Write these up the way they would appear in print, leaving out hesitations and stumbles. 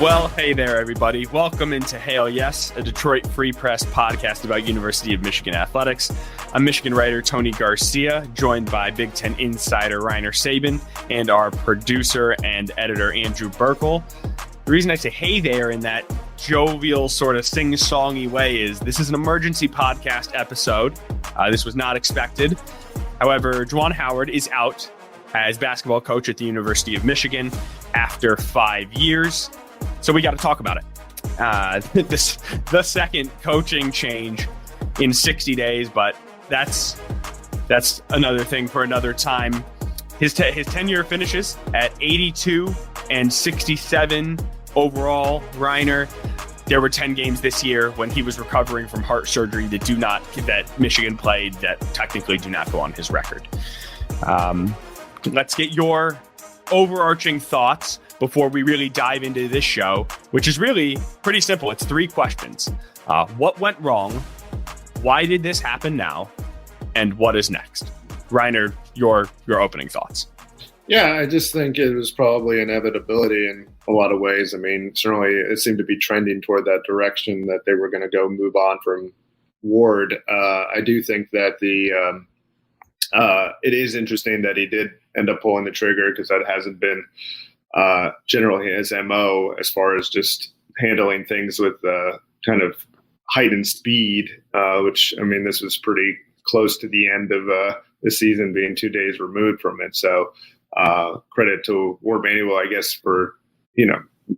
Well, hey there, everybody. Welcome into Hail Yes, a Detroit Free Press podcast about University of Michigan athletics. I'm Michigan writer Tony Garcia, joined by Big Ten insider Reiner Sabin and our producer and editor Andrew Burkle. The reason I say hey there in that jovial sort of sing-songy way is this is an emergency podcast episode. This was not expected. However, Juwan Howard is out as basketball coach at the University of Michigan after 5 years. So we got to talk about it. The second coaching change in 60 days, but that's another thing for another time. His tenure finishes at 82 and 67 overall. Reiner, there were 10 games this year when he was recovering from heart surgery that Michigan played that technically do not go on his record. Let's get your overarching thoughts before we really dive into this show, which is really pretty simple. It's 3 questions. What went wrong? Why did this happen now? And what is next? Reiner, your opening thoughts. Yeah, I just think it was probably inevitability in a lot of ways. I mean, certainly it seemed to be trending toward that direction that they were going to move on from Ward. I do think that it is interesting that he did end up pulling the trigger, because that hasn't been generally his MO as far as just handling things with kind of heightened speed, which, I mean, this was pretty close to the end of the season, being 2 days removed from it. So credit to Ward Manuel, I guess, for,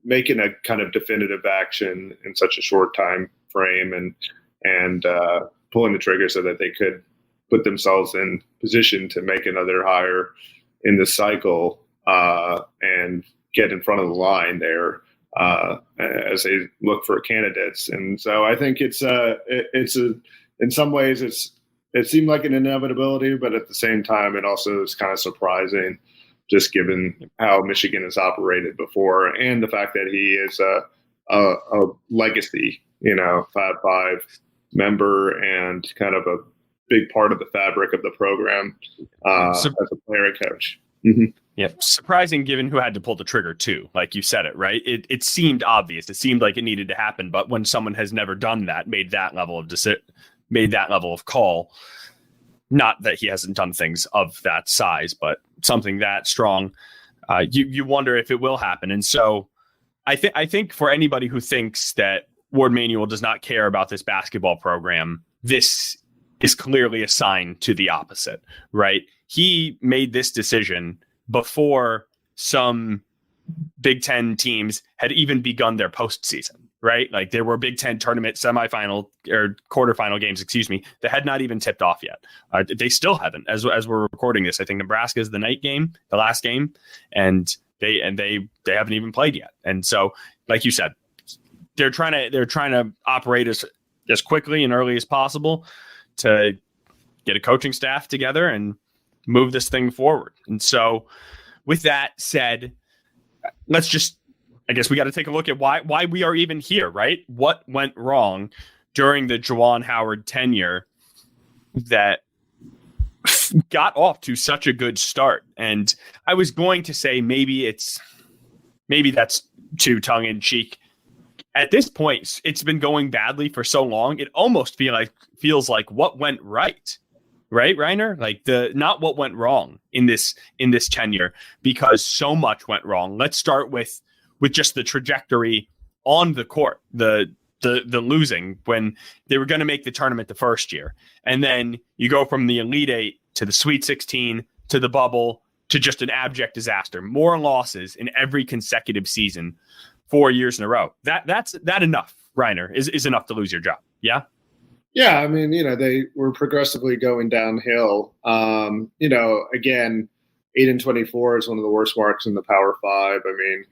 making a kind of definitive action in such a short time frame and pulling the trigger so that they could put themselves in position to make another hire in the cycle and get in front of the line there as they look for candidates. And so I think it's in some ways it seemed like an inevitability, but at the same time, it also is kind of surprising, just given how Michigan has operated before and the fact that he is a legacy, Fab Five member and kind of a big part of the fabric of the program as a player and coach. Mm-hmm. Yeah, surprising given who had to pull the trigger too. Like you said it, right? It seemed obvious. It seemed like it needed to happen. But when someone has never done that, made that level of call, not that he hasn't done things of that size, but something that strong, you wonder if it will happen. And so I think for anybody who thinks that Ward Manuel does not care about this basketball program, this is clearly a sign to the opposite, right? He made this decision before some Big Ten teams had even begun their postseason, right? Like there were Big Ten tournament semifinal or quarterfinal games, that had not even tipped off yet. They still haven't, as we're recording this. I think Nebraska is the night game, the last game, and they haven't even played yet. And so, like you said, they're trying to operate as quickly and early as possible to get a coaching staff together and move this thing forward. And so with that said, I guess we got to take a look at why we are even here, right? What went wrong during the Juwan Howard tenure that got off to such a good start? And I was going to say maybe that's too tongue in cheek. At this point, it's been going badly for so long. It almost feels like what went right, Reiner? Like not what went wrong in this tenure, because so much went wrong. Let's start with just the trajectory on the court, the losing when they were going to make the tournament the first year, and then you go from the Elite Eight to the Sweet 16 to the bubble to just an abject disaster. More losses in every consecutive season. 4 years in a row. That's enough, Reiner, is enough to lose your job. Yeah. Yeah. I mean, they were progressively going downhill. Again, 8-24 is one of the worst marks in the Power Five. I mean,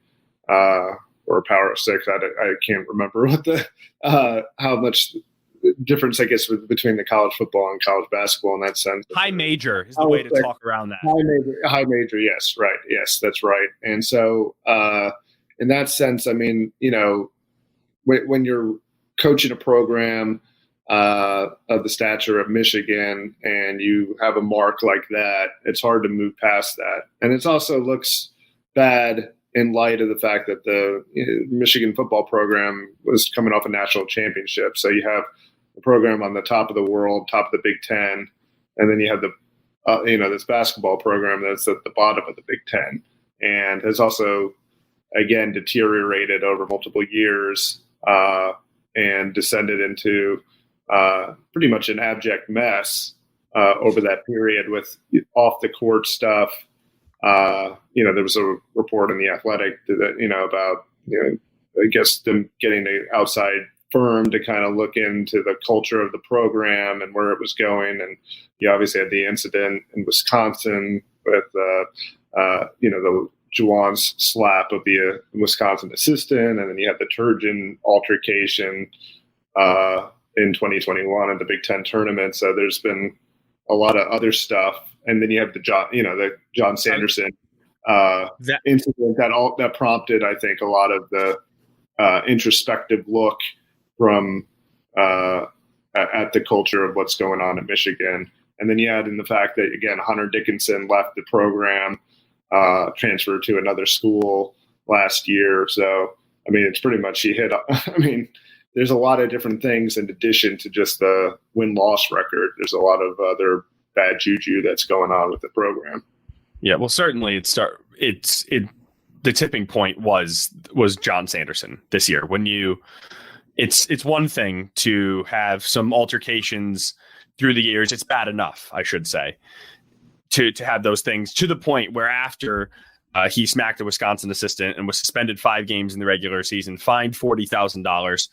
or Power Six. I can't remember what how much difference, I guess, between the college football and college basketball in that sense. High major is the way to talk around that. High major. Yes. Right. Yes, that's right. And so, in that sense, I mean, when you're coaching a program of the stature of Michigan and you have a mark like that, it's hard to move past that. And it also looks bad in light of the fact that the Michigan football program was coming off a national championship. So you have the program on the top of the world, top of the Big Ten, and then you have the this basketball program that's at the bottom of the Big Ten, and has also again deteriorated over multiple years and descended into pretty much an abject mess over that period with off the court stuff. There was a report in the Athletic that about I guess them getting an outside firm to kind of look into the culture of the program and where it was going. And you obviously had the incident in Wisconsin with the Juwan's slap of the Wisconsin assistant, and then you had the Turgeon altercation in 2021 at the Big Ten tournament. So there's been a lot of other stuff, and then you have the John Sanderson incident that prompted, I think, a lot of the introspective look from at the culture of what's going on in Michigan. And then you add in the fact that, again, Hunter Dickinson left the program, transferred to another school last year. So, I mean, it's pretty much he hit. I mean, there's a lot of different things in addition to just the win-loss record. There's a lot of other bad juju that's going on with the program. Yeah, well, certainly the tipping point was John Sanderson this year. When it's one thing to have some altercations through the years. It's bad enough, I should say, to have those things to the point where after he smacked a Wisconsin assistant and was suspended 5 games in the regular season, fined $40,000.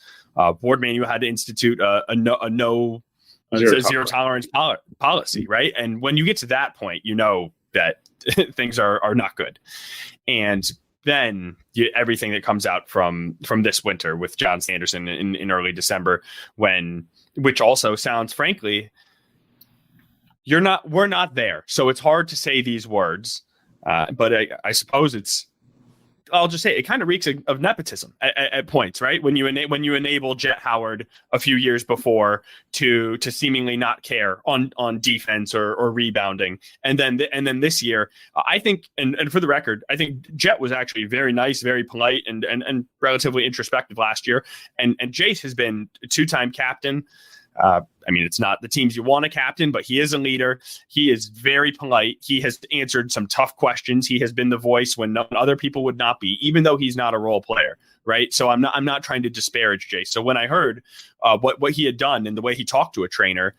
Board manual had to institute a zero tolerance policy, right? And when you get to that point, you know that things are not good. And then everything that comes out from this winter with John Sanderson in early December, which also sounds, frankly, we're not there. So it's hard to say these words, but I suppose I'll just say it kind of reeks of nepotism at points, right? When you enable Jet Howard a few years before to seemingly not care on defense or rebounding, and then this year, I think, and for the record, I think Jet was actually very nice, very polite, and relatively introspective last year, and Jace has been a 2-time captain. I mean, it's not the teams you want to captain, but he is a leader. He is very polite. He has answered some tough questions. He has been the voice when other people would not be, even though he's not a role player, right? So I'm not trying to disparage Jay. So when I heard what he had done and the way he talked to a trainer,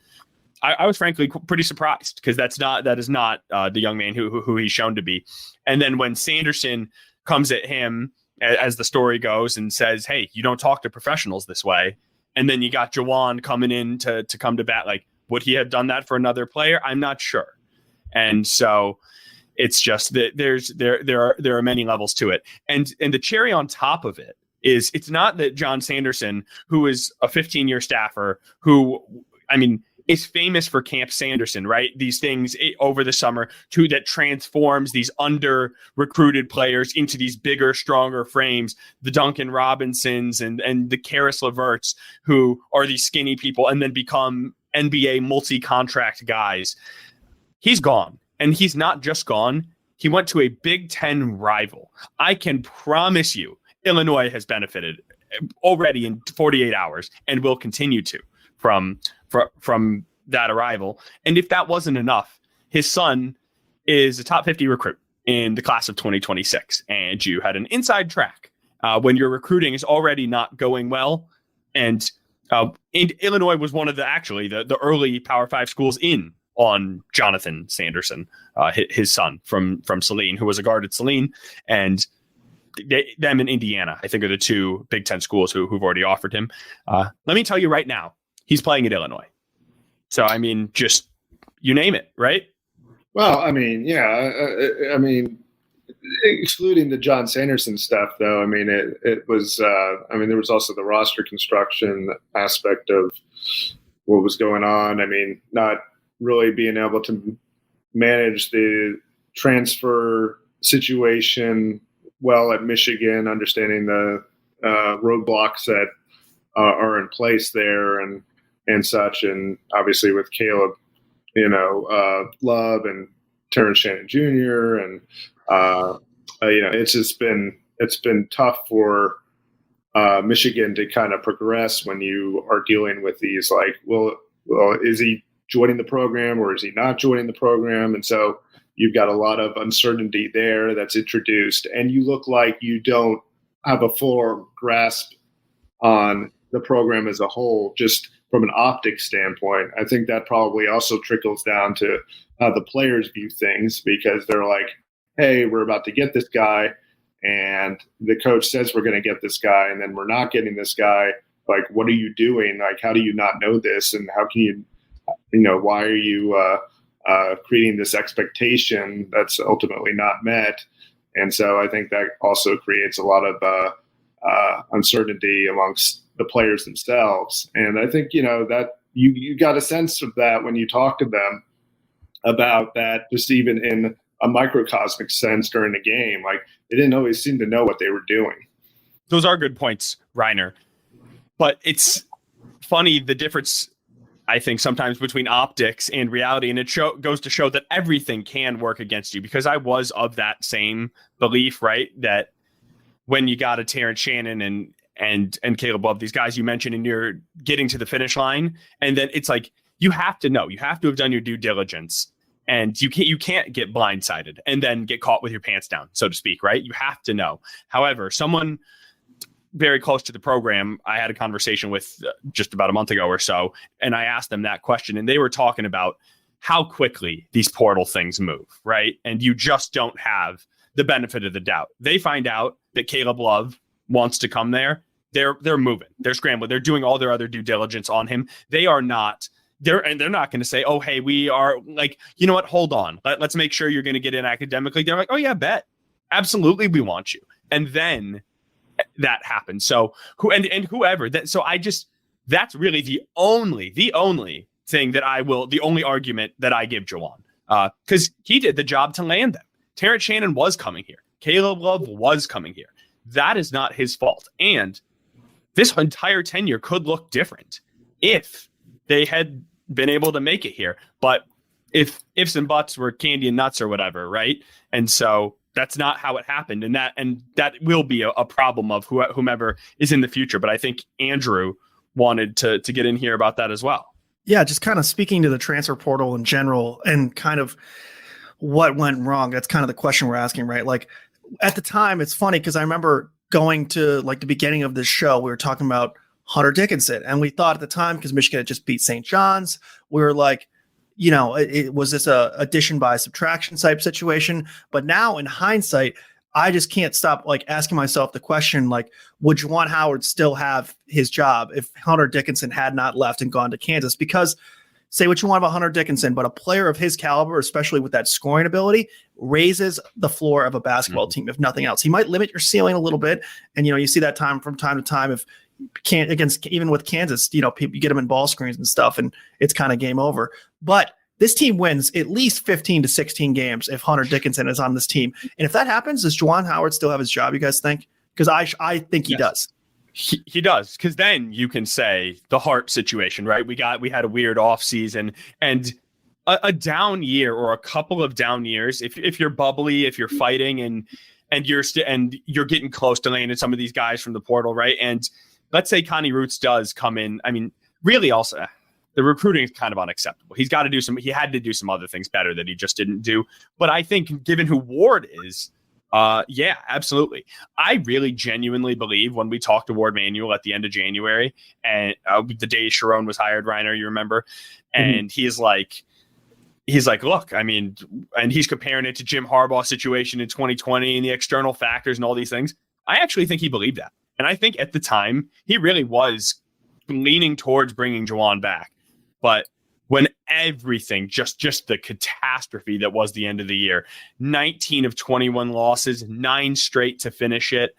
I was frankly pretty surprised, because that is not the young man who he's shown to be. And then when Sanderson comes at him, as the story goes, and says, "Hey, you don't talk to professionals this way." And then you got Juwan coming in to come to bat. Like, would he have done that for another player? I'm not sure. And so it's just that there are many levels to it. And the cherry on top of it is, it's not that John Sanderson, who is a 15-year staffer, who, I mean, is famous for Camp Sanderson, right? These things over the summer that transforms these under recruited players into these bigger, stronger frames, the Duncan Robinsons and the Karis LeVerts, who are these skinny people and then become NBA multi-contract guys. He's gone, and he's not just gone. He went to a Big Ten rival. I can promise you Illinois has benefited already in 48 hours and will continue to from that arrival. And if that wasn't enough, his son is a top 50 recruit in the class of 2026. And you had an inside track when your recruiting is already not going well. And Illinois was one of the early Power 5 schools in on Jonathan Sanderson, his son from Saline, who was a guard at Saline. And them in Indiana, I think, are the 2 Big Ten schools who've already offered him. Let me tell you right now, he's playing at Illinois. So, I mean, just you name it, right? Well, I mean, yeah. I mean, excluding the John Sanderson stuff, though, I mean, it was, there was also the roster construction aspect of what was going on. I mean, not really being able to manage the transfer situation well at Michigan, understanding the roadblocks that are in place there and such, and obviously with Caleb, Love and Terrence Shannon Jr. and it's been tough for Michigan to kind of progress when you are dealing with these like, well, is he joining the program or is he not joining the program? And so you've got a lot of uncertainty there that's introduced, and you look like you don't have a full grasp on the program as a whole, just from an optics standpoint. I think that probably also trickles down to how the players view things, because they're like, hey, we're about to get this guy, and the coach says we're going to get this guy, and then we're not getting this guy. Like, what are you doing? Like, how do you not know this? And how can you, why are you creating this expectation that's ultimately not met? And so I think that also creates a lot of uncertainty amongst the players themselves. And I think, that you got a sense of that when you talk to them about that, just even in a microcosmic sense during the game. Like, they didn't always seem to know what they were doing. Those are good points, Reiner. But it's funny, the difference, I think, sometimes between optics and reality. And it goes to show that everything can work against you, because I was of that same belief, right? That when you got a Terrence Shannon and Caleb Love, these guys you mentioned, and you're getting to the finish line, and then it's like, you have to know, you have to have done your due diligence, and you can't get blindsided and then get caught with your pants down, so to speak, right? You have to know. However, someone very close to the program, I had a conversation with just about a month ago or so, and I asked them that question, and they were talking about how quickly these portal things move, right? And you just don't have the benefit of the doubt. They find out that Caleb Love wants to come there. They're moving. They're scrambling. They're doing all their other due diligence on him. They're not going to say, oh, hey, we are like, you know what? Hold on. Let's make sure you're going to get in academically. They're like, oh yeah, bet. Absolutely. We want you. And then that happens. So whoever that, so that's really the only thing that the only argument that I give Juwan, because he did the job to land them. Terrence Shannon was coming here. Caleb Love was coming here. That is not his fault. And this entire tenure could look different if they had been able to make it here. But if ifs and buts were candy and nuts or whatever, right? And so that's not how it happened. And that will be a problem of whomever is in the future. But I think Andrew wanted to get in here about that as well. Yeah, just kind of speaking to the transfer portal in general and kind of what went wrong. That's kind of the question we're asking, right? Like, at the time, it's funny because I remember going to like the beginning of this show, we were talking about Hunter Dickinson, and we thought at the time, because Michigan had just beat St. John's, we were like, was this a addition by subtraction type situation? But now in hindsight, I just can't stop like asking myself the question, like, would Juwan Howard still have his job if Hunter Dickinson had not left and gone to Kansas? Because say what you want about Hunter Dickinson, but a player of his caliber, especially with that scoring ability, raises the floor of a basketball team, if nothing else. He might limit your ceiling a little bit. And, you see that from time to time, if can't against, even with Kansas, people, you get them in ball screens and stuff, and it's kind of game over. But this team wins at least 15 to 16 games if Hunter Dickinson is on this team. And if that happens, does Juwan Howard still have his job, you guys think? Because I think he does. He does, because then you can say the Hart situation, right? We had a weird off season and a down year or a couple of down years. If you're bubbly, if you're fighting and you're getting close to landing some of these guys from the portal, right? And let's say Connie Roots does come in. I mean, really, also the recruiting is kind of unacceptable. He had to do some other things better that he just didn't do. But I think, given who Ward is, yeah, absolutely. I really genuinely believe when we talked to Ward Manuel at the end of January and the day Sharon was hired, Reiner, you remember? And he's like, look, I mean, and he's comparing it to Jim Harbaugh's situation in 2020 and the external factors and all these things. I actually think he believed that. And I think at the time he really was leaning towards bringing Juwan back. But when everything, just the catastrophe that was the end of the year, 19 of 21 losses, 9 straight to finish it,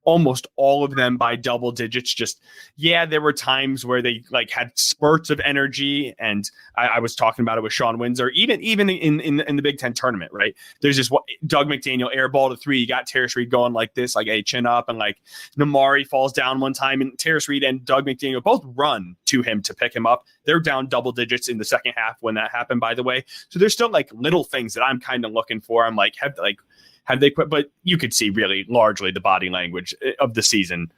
almost all of them by double digits. Just, yeah, there were times where they like had spurts of energy. And I was talking about it with Sean Windsor, even in the Big Ten tournament, right? There's just Doug McDaniel airball to 3. You got Terrace Reed going like this, like, hey, chin up. And like Namari falls down one time, and Terrace Reed and Doug McDaniel both run to him to pick him up. They're down double digits in the second half when that happened, by the way. So there's still like little things that I'm kind of looking for. I'm like, had they quit, but you could see really largely the body language of the season.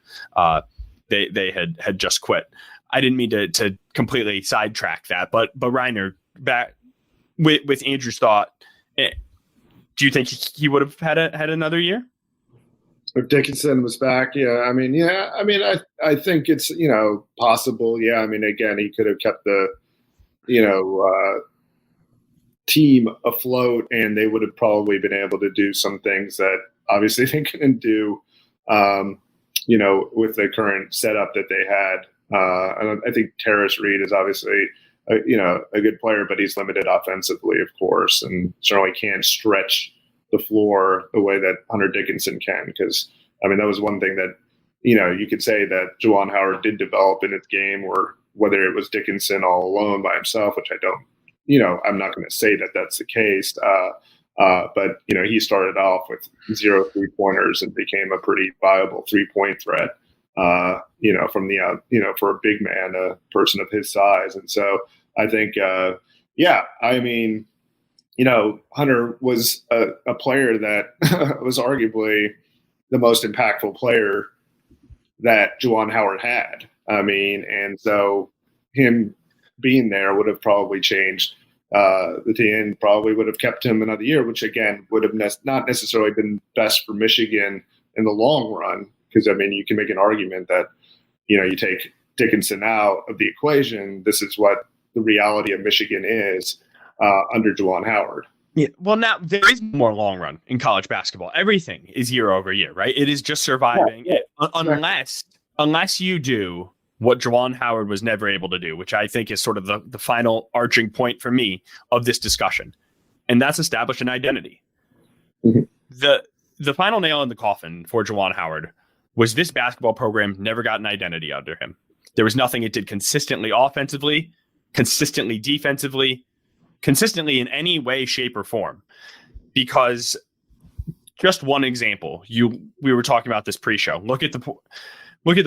They had just quit. I didn't mean to completely sidetrack that, but Reiner, back with Andrew's thought, do you think he would have had another year? If Dickinson was back, I think it's, possible. Yeah. I mean, again, he could have kept the, team afloat, and they would have probably been able to do some things that obviously they couldn't do, with the current setup that they had. I think Terrace Reed is obviously, a good player, but he's limited offensively, of course, and certainly can't stretch the floor the way that Hunter Dickinson can. Because, I mean, that was one thing that, you could say that Juwan Howard did develop in its game, or whether it was Dickinson all alone by himself, which I don't, I'm not going to say that that's the case. But, he started off with 0 3-pointers and became a pretty viable 3-point threat, from the, for a big man, a person of his size. And so I think, Hunter was a player that was arguably the most impactful player that Juwan Howard had. And so him being there would have probably changed the team, and probably would have kept him another year, which again would have not necessarily been best for Michigan in the long run. Because you can make an argument that, you take Dickinson out of the equation. This is what the reality of Michigan is under Juwan Howard. Yeah. Well, now there is more long run in college basketball. Everything is year over year, right? It is just surviving. Yeah. Unless you do what Juwan Howard was never able to do, which I think is sort of the final arching point for me of this discussion. And that's establish an identity. Mm-hmm. The final nail in the coffin for Juwan Howard was this basketball program never got an identity under him. There was nothing it did consistently offensively, consistently defensively, consistently in any way, shape, or form. Because just one example, we were talking about this pre-show. Look at the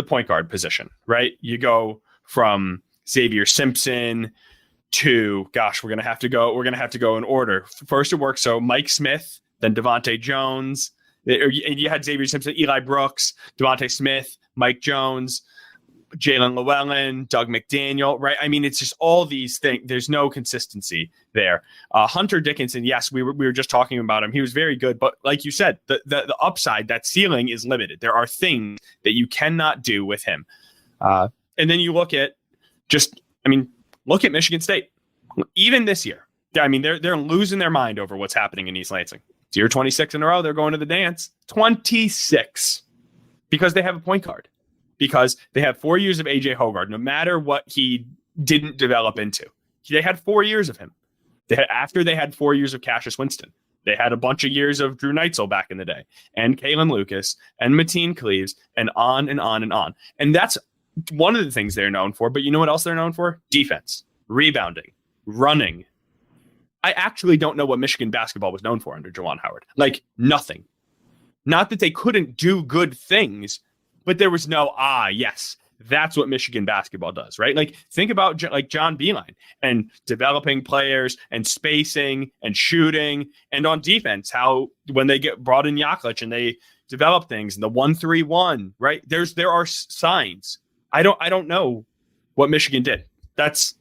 point guard position, right? You go from Xavier Simpson to, we're gonna have to go in order. First it works. So Mike Smith, then Devontae Jones. You had Xavier Simpson, Eli Brooks, Devontae Smith, Mike Jones, Jalen Llewellyn, Doug McDaniel, right? It's just all these things. There's no consistency there. Hunter Dickinson, yes, we were just talking about him. He was very good, but like you said, the upside, that ceiling is limited. There are things that you cannot do with him. And then you look at Michigan State. Even this year, they're losing their mind over what's happening in East Lansing. It's year 26 in a row. They're going to the dance. 26 because they have a point guard. Because they have 4 years of AJ Hoggard, no matter what he didn't develop into. They had 4 years of him. After they had 4 years of Cassius Winston. They had a bunch of years of Drew Neitzel back in the day, and Kalen Lucas, and Mateen Cleaves, and on and on and on. And that's one of the things they're known for. But you know what else they're known for? Defense, rebounding, running. I actually don't know what Michigan basketball was known for under Juwan Howard. Nothing. Not that they couldn't do good things, but there was no, yes, that's what Michigan basketball does, right? Think about John Beilein and developing players and spacing and shooting, and on defense, how when they get brought in Yaklich and they develop things and the 1-3-1, right? There are signs. I don't know what Michigan did. That's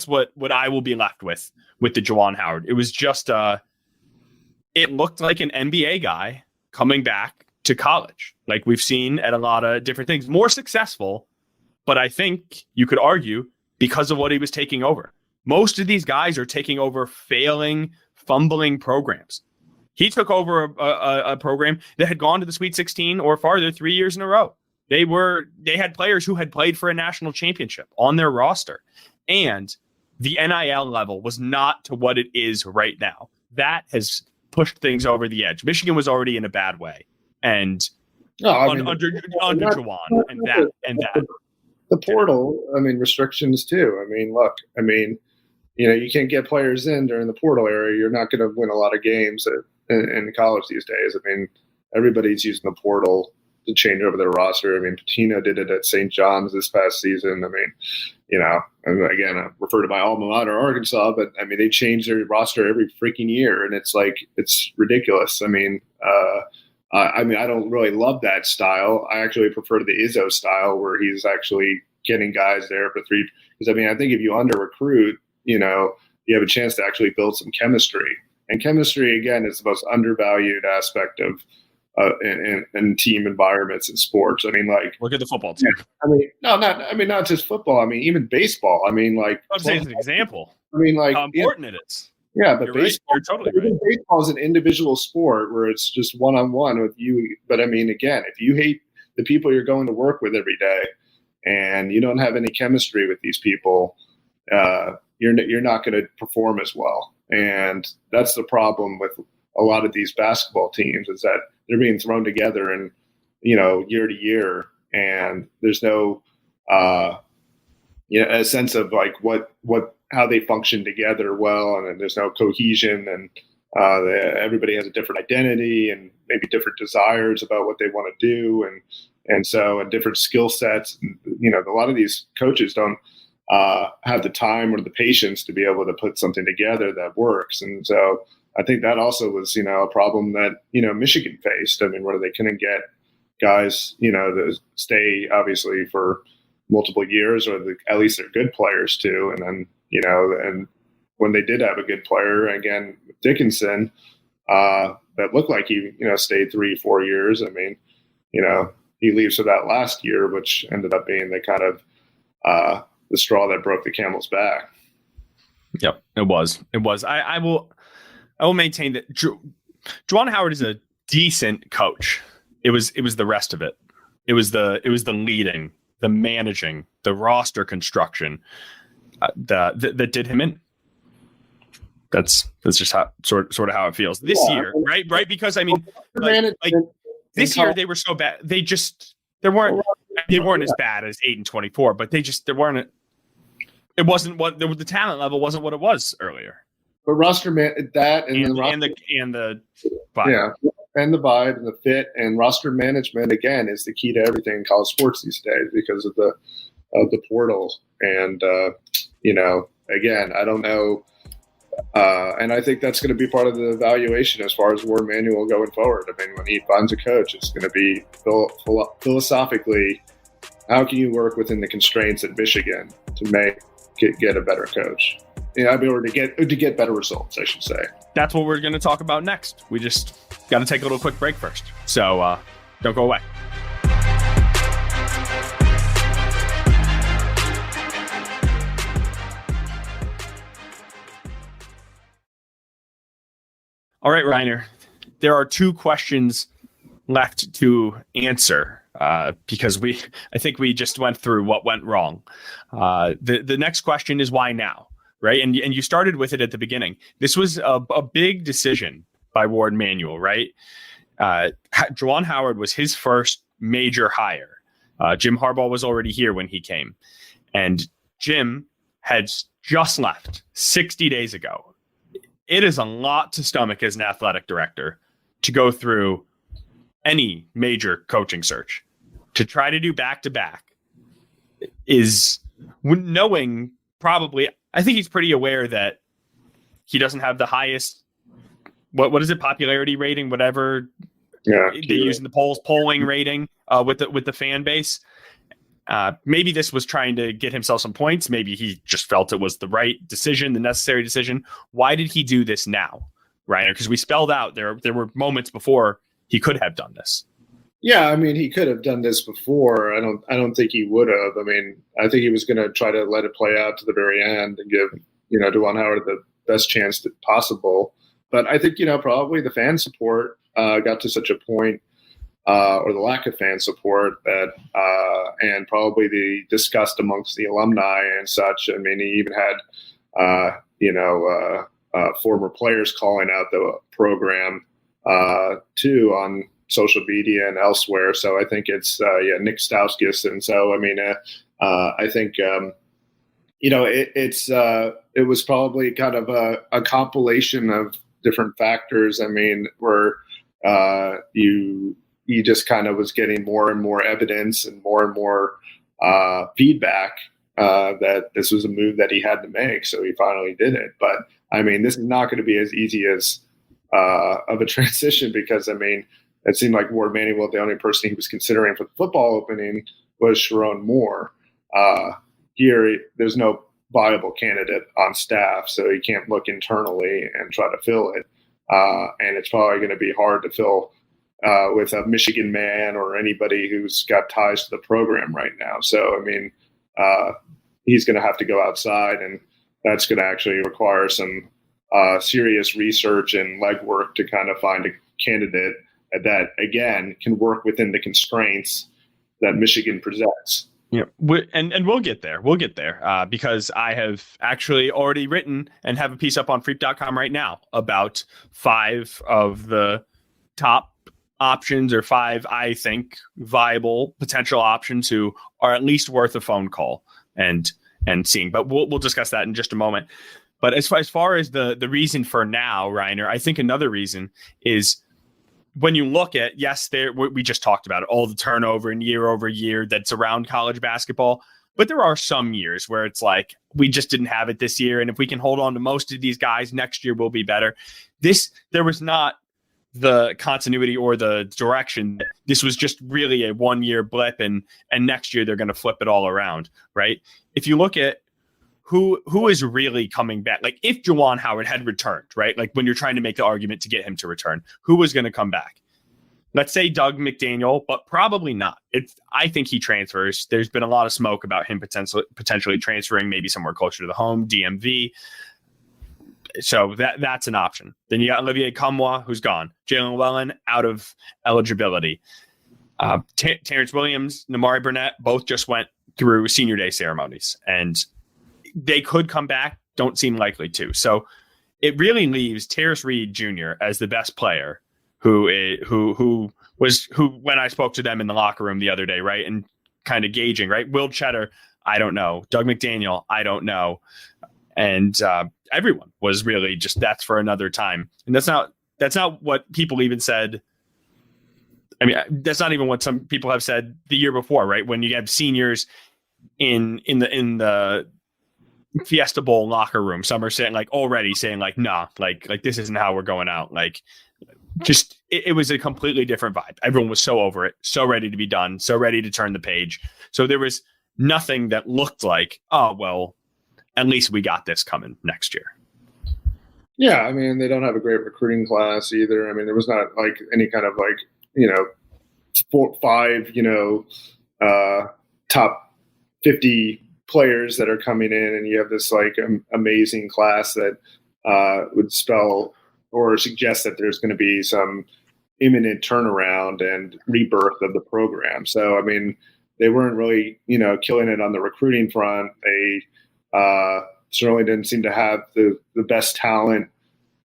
what I will be left with the Juwan Howard. It was just it looked like an NBA guy coming back to college, like we've seen at a lot of different things. More successful, but I think you could argue because of what he was taking over. Most of these guys are taking over failing, fumbling programs. He took over a program that had gone to the Sweet 16 or farther 3 years in a row. They had players who had played for a national championship on their roster, and the NIL level was not to what it is right now. That has pushed things over the edge. Michigan was already in a bad way. And under Juwan and that. The portal, restrictions too. You can't get players in during the portal era. You're not going to win a lot of games in college these days. Everybody's using the portal to change over their roster. I mean, Patino did it at St. John's this past season. I mean, and again, I refer to my alma mater, Arkansas, but I mean, they change their roster every freaking year, and it's ridiculous. I mean, I don't really love that style. I actually prefer the Izzo style, where he's actually getting guys there for three. Because I mean, I think if you under recruit, you have a chance to actually build some chemistry. And chemistry, again, is the most undervalued aspect of in team environments in sports. I mean, like, look at the football team. Not just football. I mean, even baseball. I mean, like, I'm saying as an example. I mean, like, how important it is. Yeah, but You're baseball, right. You're totally right. Baseball is an individual sport where it's just one-on-one with you. But I mean, again, if you hate the people you're going to work with every day, and you don't have any chemistry with these people, you're not going to perform as well. And that's the problem with a lot of these basketball teams, is that they're being thrown together and, year to year, and there's no, a sense of like how they function together well, and then there's no cohesion, and everybody has a different identity and maybe different desires about what they want to do, and different skill sets. And, a lot of these coaches don't have the time or the patience to be able to put something together that works. And so I think that also was, a problem that, Michigan faced. I mean, where they couldn't get guys, to stay obviously for multiple years, or at least they're good players too. And then, and when they did have a good player, again, Dickinson, that looked like he, stayed 3-4 years. I mean, he leaves for that last year, which ended up being the kind of the straw that broke the camel's back. Yep, it was. I will maintain that Juwan Howard is a decent coach. It was the rest of it. It was the leading, the managing, the roster construction that did him in. That's just how sort of how it feels this year, right? Right, because I mean, like this year they were so bad. They weren't as bad as 8-24, but they weren't. It wasn't what the talent level wasn't what it was earlier. But roster the vibe. Yeah, and the vibe and the fit and roster management, again, is the key to everything in college sports these days because of the portal. And again, I don't know. And I think that's going to be part of the evaluation as far as Warren Manuel going forward. I mean, when he finds a coach, it's going to be philosophically, how can you work within the constraints at Michigan to get a better coach? Or to get better results, I should say. That's what we're going to talk about next. We just got to take a little quick break first. So don't go away. All right, Reiner, there are 2 questions left to answer because I think we just went through what went wrong. The next question is why now, right? And you started with it at the beginning. This was a big decision by Warren Manuel, right? Juwan Howard was his first major hire. Jim Harbaugh was already here when he came, and Jim had just left 60 days ago. It is a lot to stomach as an athletic director to go through any major coaching search. To try to do back-to-back is knowing probably, I think he's pretty aware that he doesn't have the highest, what is it, popularity rating, whatever they use in the polling rating with the fan base. Maybe this was trying to get himself some points. Maybe he just felt it was the right decision, the necessary decision. Why did he do this now, Reiner? Because we spelled out there were moments before he could have done this. Yeah, I mean, he could have done this before. I don't think he would have. I mean, I think he was going to try to let it play out to the very end and give, Juwan Howard the best chance possible. But I think, probably the fan support got to such a point, or the lack of fan support that, and probably the disgust amongst the alumni and such. I mean, he even had, former players calling out the program, too, on social media and elsewhere. So I think it's, Nick Stauskas. And so, I mean, I think, it was probably kind of a compilation of different factors. I mean, where, he just kind of was getting more and more evidence and more feedback that this was a move that he had to make. So he finally did it. But I mean, this is not going to be as easy as of a transition, because I mean, it seemed like Ward Manuel, the only person he was considering for the football opening was Sharon Moore. Here, there's no viable candidate on staff, so he can't look internally and try to fill it. And it's probably going to be hard to fill with a Michigan man or anybody who's got ties to the program right now. So, I mean, he's going to have to go outside, and that's going to actually require some serious research and legwork to kind of find a candidate that, again, can work within the constraints that Michigan presents. Yeah, and we'll get there. We'll get there because I have actually already written and have a piece up on Freep.com right now about 5 of the top options, or 5, I think, viable potential options who are at least worth a phone call and seeing. But we'll discuss that in just a moment. But as far as the reason for now, Reiner, I think another reason is, when you look at, yes, we just talked about it, all the turnover and year over year that's around college basketball. But there are some years where it's like, we just didn't have it this year. And if we can hold on to most of these guys, next year will be better. There was not the continuity or the direction. This was just really a 1-year blip, and next year they're going to flip it all around, right? If you look at who is really coming back, like if Juwan Howard had returned, right? Like when you're trying to make the argument to get him to return, who was going to come back? Let's say Doug McDaniel, but probably not. I think he transfers. There's been a lot of smoke about him potentially transferring, maybe somewhere closer to the home, DMV. So that's an option. Then you got Olivier Kamwa, who's gone. Jalen Wellen, out of eligibility. Terrence Williams, Namari Burnett, both just went through senior day ceremonies, and they could come back, don't seem likely to. So it really leaves Terrace Reed Jr. as the best player, who when I spoke to them in the locker room the other day, right, and kind of gauging, right, Will Cheddar, I don't know, Doug McDaniel, I don't know, and everyone was really just, that's for another time. And that's not what people even said. I mean, that's not even what some people have said the year before, right? When you have seniors in the Fiesta Bowl locker room, some are saying already saying nah, like this isn't how we're going out. Like, just it was a completely different vibe. Everyone was so over it, so ready to be done, so ready to turn the page. So there was nothing that looked like, oh well, at least we got this coming next year. Yeah, I mean, they don't have a great recruiting class either. I mean, there was not like any kind of 5 top 50 players that are coming in, and you have this amazing class that would spell or suggest that there's going to be some imminent turnaround and rebirth of the program. So, I mean, they weren't really, killing it on the recruiting front. They certainly didn't seem to have the best talent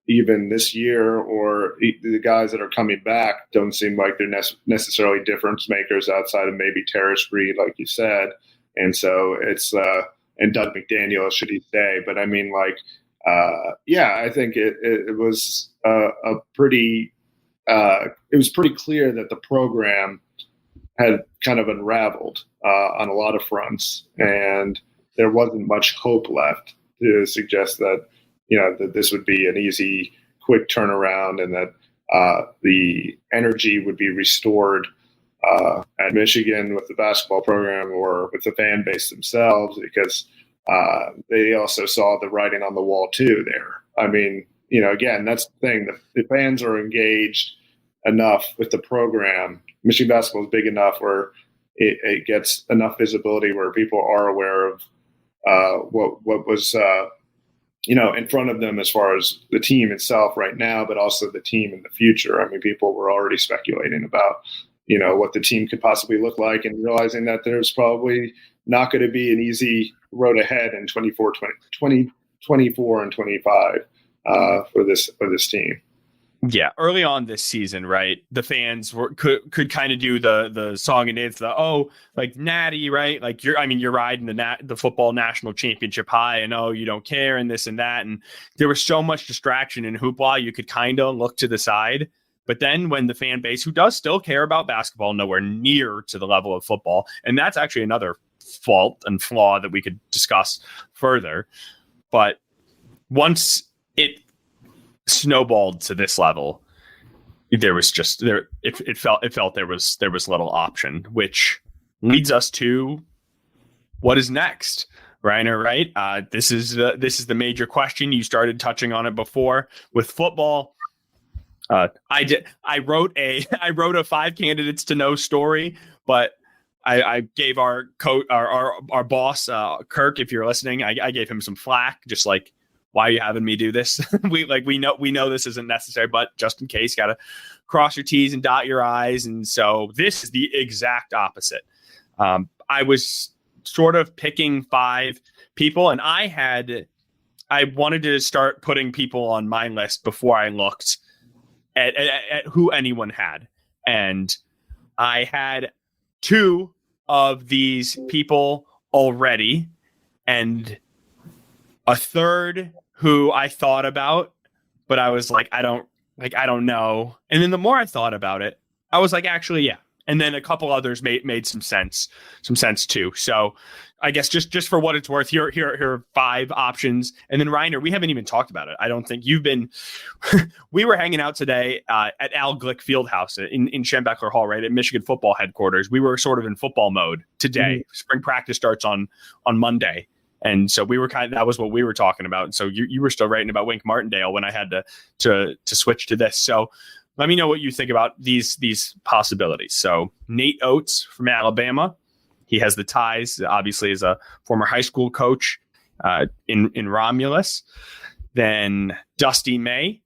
even this year, or the guys that are coming back don't seem like they're necessarily difference makers outside of maybe Terrace Reed, like you said. And so it's and Doug McDaniel, should he stay? But I mean, I think it was a pretty. It was pretty clear that the program had kind of unraveled on a lot of fronts, and there wasn't much hope left to suggest that that this would be an easy, quick turnaround, and that the energy would be restored at Michigan with the basketball program or with the fan base themselves, because they also saw the writing on the wall too there. I mean, again, that's the thing. The fans are engaged enough with the program. Michigan basketball is big enough where it gets enough visibility where people are aware of what was in front of them as far as the team itself right now, but also the team in the future. I mean, people were already speculating about what the team could possibly look like, and realizing that there's probably not going to be an easy road ahead in 2024 and 25 for this team. Yeah, early on this season, right? The fans could kind of do the song and dance, Natty, right? Like you're riding the football national championship high, and you don't care, and this and that, and there was so much distraction and hoopla. You could kind of look to the side But then when the fan base, who does still care about basketball, nowhere near to the level of football, and that's actually another fault and flaw that we could discuss further. But once it snowballed to this level, there was just there. It felt there was little option, which leads us to what is next. Reiner, right? This is the major question. You started touching on it before with football. I wrote a 5 candidates to know story, but I gave our boss Kirk, if you're listening, I gave him some flack, just like, why are you having me do this? we know this isn't necessary, but just in case, got to cross your T's and dot your I's. And so this is the exact opposite. I was sort of picking 5 people, and I wanted to start putting people on my list before I looked at who anyone had. And I had 2 of these people already, and a third who I thought about, but I was like, I don't know. And then the more I thought about it, I was like, actually, yeah. And then a couple others made some sense too. So I guess just for what it's worth, here are 5 options. And then Reiner, we haven't even talked about it. I don't think you've been. We were hanging out today at Al Glick Fieldhouse in Schembechler Hall, right at Michigan football headquarters. We were sort of in football mode today. Mm-hmm. Spring practice starts on Monday. And so we were that was what we were talking about. And so you were still writing about Wink Martindale when I had to switch to this. So let me know what you think about these possibilities. So Nate Oates from Alabama, he has the ties, obviously, as a former high school coach in Romulus. Then Dusty May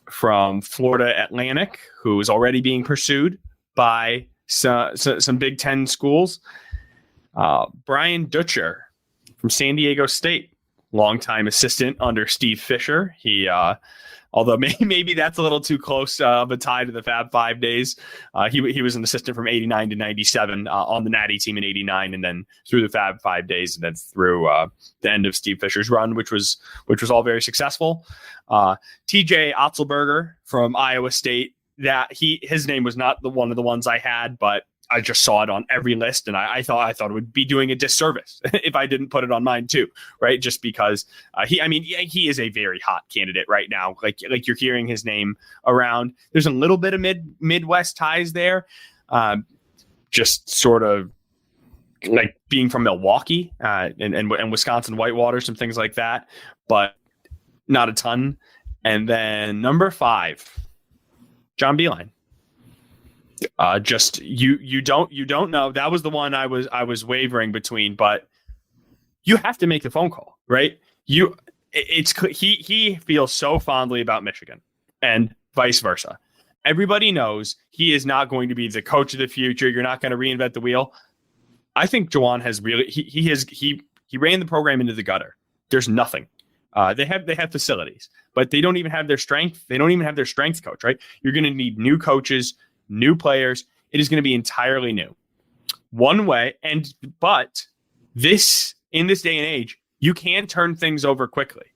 from Florida Atlantic, who is already being pursued by some Big Ten schools. Brian Dutcher from San Diego State, longtime assistant under Steve Fisher. He although maybe that's a little too close of a tie to the Fab 5 days. He was an assistant from 89 to 97 on the Natty team in 89, and then through the Fab 5 days, and then through the end of Steve Fisher's run, which was all very successful. TJ Otzelberger from Iowa State, that his name was not one of the ones I had, but I just saw it on every list, and I thought it would be doing a disservice if I didn't put it on mine too, right? Just because he is a very hot candidate right now. Like you're hearing his name around. There's a little bit of Midwest ties there, just sort of like being from Milwaukee and Wisconsin Whitewater, some things like that, but not a ton. And then number 5, John Beilein. Just you don't know. That was the one I was wavering between, but you have to make the phone call, right? He feels so fondly about Michigan, and vice versa. Everybody knows he is not going to be the coach of the future. You're not going to reinvent the wheel. I think Juwan has really he ran the program into the gutter. There's nothing. They have facilities, but they don't even have their strength. They don't even have their strength coach, right? You're going to need new coaches, new players. It is going to be entirely new. One way, but this in this day and age, you can turn things over quickly.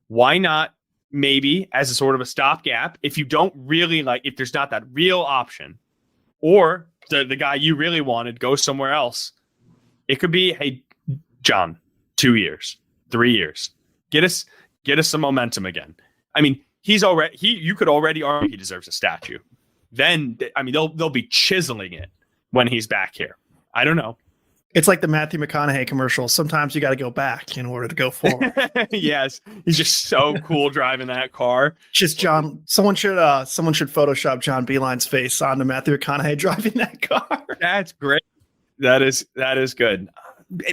Why not maybe as a sort of a stopgap, if you don't really if there's not that real option, or the guy you really wanted goes somewhere else, it could be, hey, John, 2 years, 3 years, get us some momentum again. I mean, you could already argue he deserves a statue. Then, I mean, they'll be chiseling it when he's back here. I don't know. It's like the Matthew McConaughey commercial. Sometimes you got to go back in order to go forward. Yes, he's just so cool driving that car. Just John. Someone should Photoshop John Beilein's face onto Matthew McConaughey driving that car. That's great. That is good.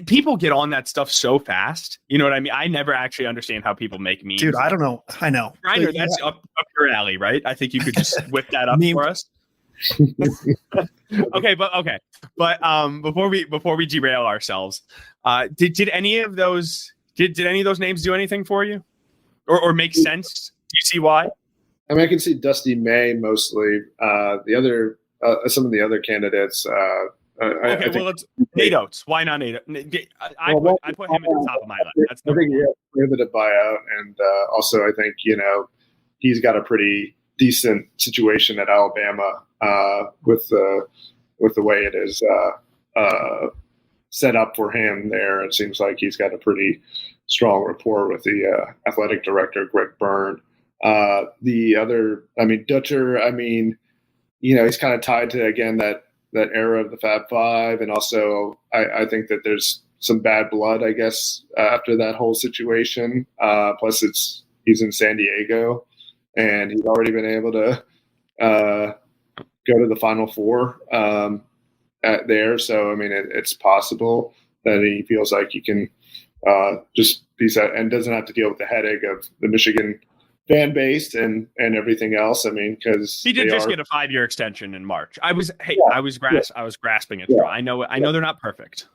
People get on that stuff so fast. You know what I mean? I never actually understand how people make memes. Dude, I don't know. I know. Reiner, that's up your alley, right? I think you could just whip that up for us. Okay. But before we derail ourselves, did any of those names do anything for you, or make sense? Do you see why? I mean, I can see Dusty May mostly. The other some of the other candidates. Let's Nate Oates. Why not Nate? I put him at the top of my list. That's I think he has prohibitive buyout, and also I think he's got a pretty decent situation at Alabama with the way it is set up for him there. It seems like he's got a pretty strong rapport with the athletic director, Greg Byrne. The other, Dutcher, he's kind of tied to, again, that era of the Fab Five. And also I think that there's some bad blood, I guess, after that whole situation. Plus he's in San Diego and he's already been able to go to the Final Four there. So, it's possible that he feels like he can just be set and doesn't have to deal with the headache of the Michigan fan base and everything else. Because he did just get a 5-year extension in March. I was grasping at straw. I know they're not perfect.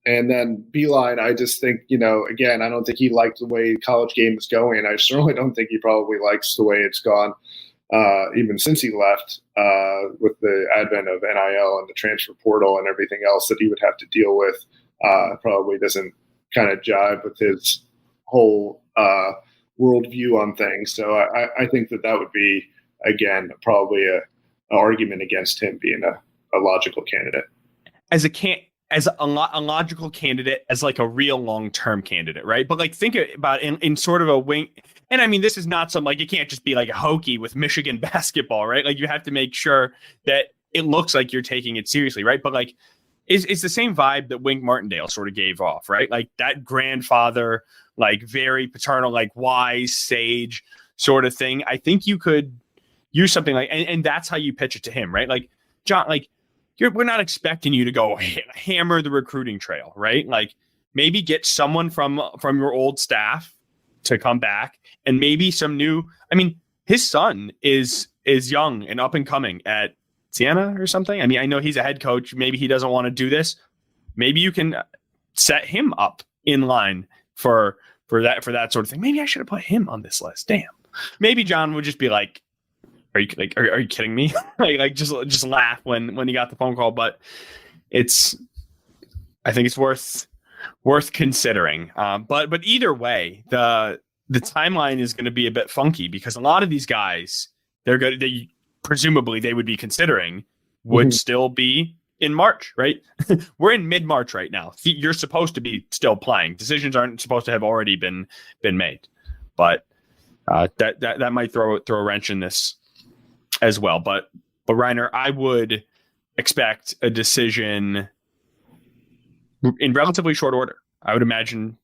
And then Beeline, I just think, again, I don't think he liked the way the college game is going. I certainly don't think he probably likes the way it's gone, even since he left, with the advent of NIL and the transfer portal and everything else that he would have to deal with. Probably doesn't kind of jive with his whole worldview on things. So I think that would be, again, probably an argument against him being a logical candidate. As a logical candidate, as like a real long-term candidate, right? But like think about in sort of a wing. And this is not some, like, you can't just be like a hokey with Michigan basketball, right? Like you have to make sure that it looks like you're taking it seriously, right? But like it's the same vibe that Wink Martindale sort of gave off, right? Like that grandfather, like very paternal, like wise, sage sort of thing. I think you could use something like, and that's how you pitch it to him, right? Like, John, like, we're not expecting you to go hammer the recruiting trail, right? Like maybe get someone from your old staff to come back, and maybe some new. His son is young and up and coming at Siena or something. I know he's a head coach. Maybe he doesn't want to do this. Maybe you can set him up in line for that sort of thing. Maybe I should have put him on this list. Damn. Maybe John would just be like, Are you kidding me? like just laugh when he got the phone call. But I think it's worth considering. But either way, the timeline is going to be a bit funky because a lot of these guys, presumably they would be considering would still be in March, right? We're in mid-March right now. You're supposed to be still playing. Decisions aren't supposed to have already been made, but that might throw a wrench in this as well. But Reiner, I would expect a decision in relatively short order. I would imagine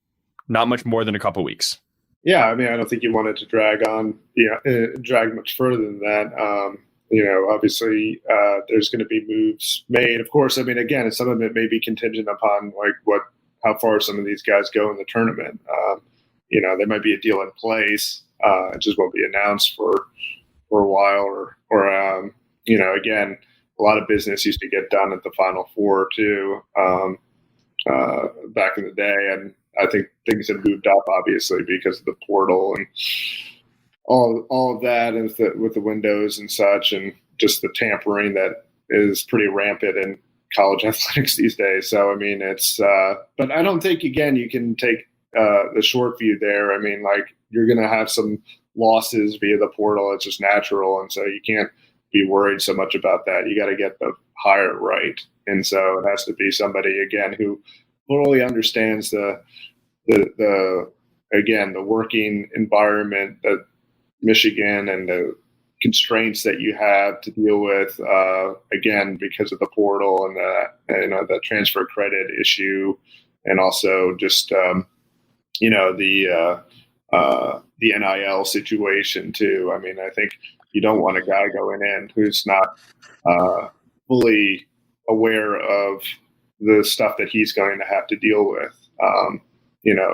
not much more than a couple weeks. Yeah, I don't think you wanted to drag much further than that. Obviously there's going to be moves made. Of course, again, some of it may be contingent upon like how far some of these guys go in the tournament. There might be a deal in place. It just won't be announced for a while, or again, a lot of business used to get done at the Final Four too, back in the day, and I think things have moved up obviously because of the portal and all of that, and with the windows and such, and just the tampering that is pretty rampant in college athletics these days. So it's, but I don't think, again, you can take the short view there. You're going to have some losses via the portal. It's just natural. And so you can't be worried so much about that. You got to get the hire right. And so it has to be somebody, again, who fully understands the working environment that Michigan and the constraints that you have to deal with, again, because of the portal and the transfer credit issue, and also just, the NIL situation too. I think you don't want a guy going in who's not fully aware of the stuff that he's going to have to deal with.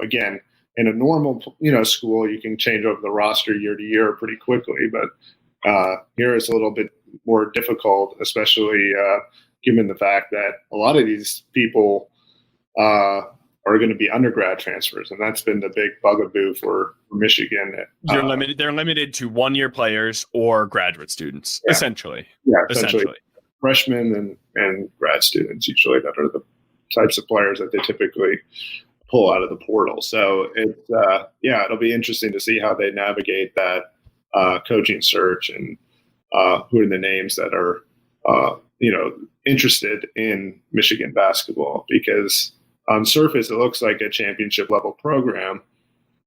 Again, in a normal, school, you can change over the roster year to year pretty quickly, but here it's a little bit more difficult, especially given the fact that a lot of these people are going to be undergrad transfers, and that's been the big bugaboo for Michigan. They're limited to 1-year players or graduate students, essentially. Yeah, essentially. Freshmen and grad students usually that are the types of players that they typically pull out of the portal. So it's it'll be interesting to see how they navigate that coaching search and who are the names that are interested in Michigan basketball, because on surface it looks like a championship level program,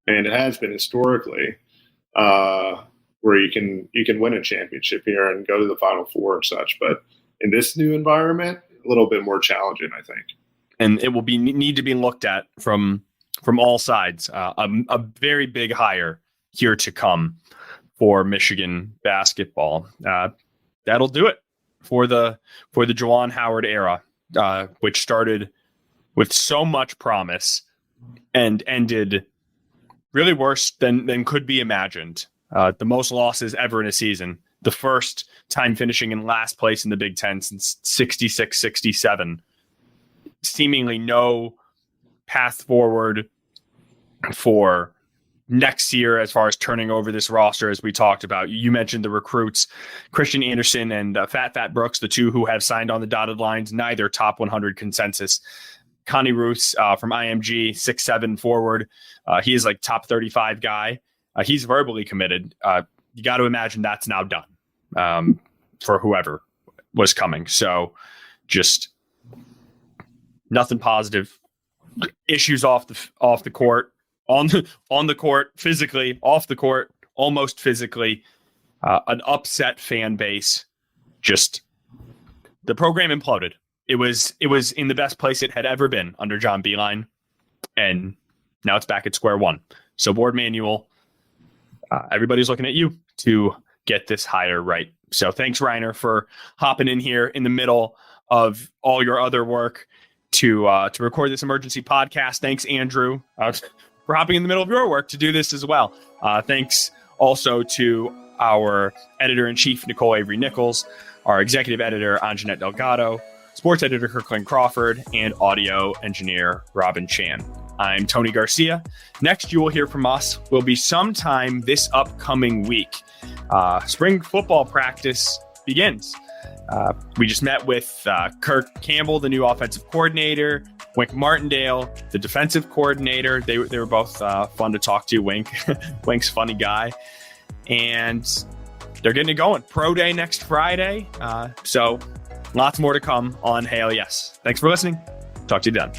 and it has been historically, where you can win a championship here and go to the Final Four and such. But in this new environment, a little bit more challenging, I think. And it will need to be looked at from all sides. A very big hire here to come for Michigan basketball. That'll do it for the Juwan Howard era, which started with so much promise and ended really worse than could be imagined. The most losses ever in a season. The first time finishing in last place in the Big Ten since 66-67. Seemingly no path forward for next year as far as turning over this roster, as we talked about. You mentioned the recruits, Christian Anderson and Fat Brooks, the two who have signed on the dotted lines, neither top 100 consensus. Connie Roos from IMG, 6'7" forward. He is like top 35 guy. He's verbally committed. You got to imagine that's now done for whoever was coming. So just nothing positive. Issues off the court, on the court, physically, off the court, almost physically. An upset fan base. Just the program imploded. It was in the best place it had ever been under John Beilein, and now it's back at square one. So Board Manual, everybody's looking at you to get this hire right. So thanks, Reiner, for hopping in here in the middle of all your other work to record this emergency podcast. Thanks, Andrew, for hopping in the middle of your work to do this as well. Thanks also to our editor-in-chief, Nicole Avery Nichols, our executive editor, Anjanette Delgado, sports editor, Kirkland Crawford, and audio engineer, Robin Chan. I'm Tony Garcia. Next, you will hear from us will be sometime this upcoming week. Spring football practice begins. We just met with Kirk Campbell, the new offensive coordinator, Wink Martindale, the defensive coordinator. They were both fun to talk to. Wink, Wink's a funny guy. And they're getting it going. Pro Day next Friday. So lots more to come on Hail Yes. Thanks for listening. Talk to you then.